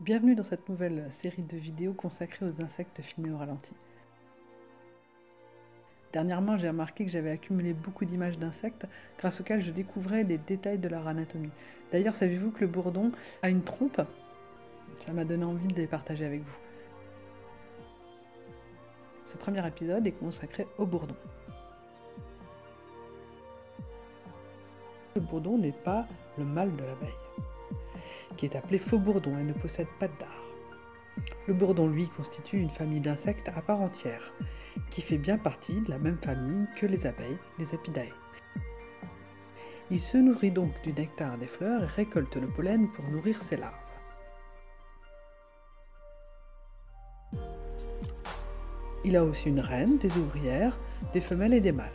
Bienvenue dans cette nouvelle série de vidéos consacrée aux insectes filmés au ralenti. Dernièrement, j'ai remarqué que j'avais accumulé beaucoup d'images d'insectes grâce auxquelles je découvrais des détails de leur anatomie. D'ailleurs, savez-vous que le bourdon a une trompe? Ça m'a donné envie de les partager avec vous. Ce premier épisode est consacré au bourdon. Le bourdon n'est pas le mâle de l'abeille, qui est appelé faux bourdon et ne possède pas de dard. Le bourdon, lui, constitue une famille d'insectes à part entière, qui fait bien partie de la même famille que les abeilles, les Apidae. Il se nourrit donc du nectar des fleurs et récolte le pollen pour nourrir ses larves. Il a aussi une reine, des ouvrières, des femelles et des mâles.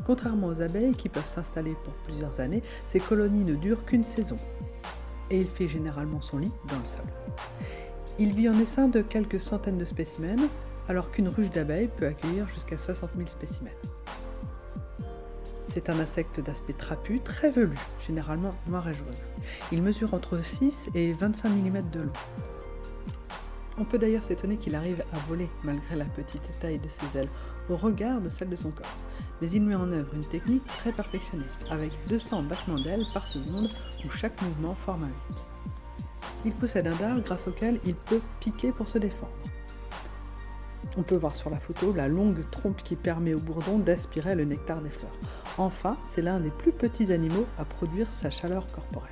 Contrairement aux abeilles qui peuvent s'installer pour plusieurs années, ces colonies ne durent qu'une saison. Et il fait généralement son lit dans le sol. Il vit en essaim de quelques centaines de spécimens, alors qu'une ruche d'abeilles peut accueillir jusqu'à 60 000 spécimens. C'est un insecte d'aspect trapu, très velu, généralement noir et jaune. Il mesure entre 6 et 25 mm de long. On peut d'ailleurs s'étonner qu'il arrive à voler malgré la petite taille de ses ailes, au regard de celle de son corps. Mais il met en œuvre une technique très perfectionnée, avec 200 battements d'ailes par seconde où chaque mouvement forme un 8. Il possède un dard grâce auquel il peut piquer pour se défendre. On peut voir sur la photo la longue trompe qui permet au bourdon d'aspirer le nectar des fleurs. Enfin, c'est l'un des plus petits animaux à produire sa chaleur corporelle.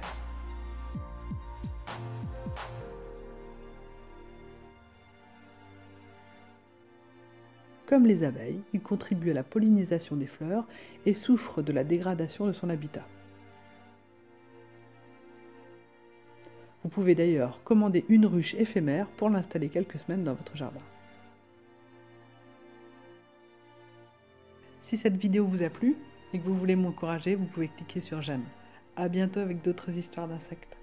Comme les abeilles, il contribue à la pollinisation des fleurs et souffre de la dégradation de son habitat. Vous pouvez d'ailleurs commander une ruche éphémère pour l'installer quelques semaines dans votre jardin. Si cette vidéo vous a plu et que vous voulez m'encourager, vous pouvez cliquer sur j'aime. A bientôt avec d'autres histoires d'insectes.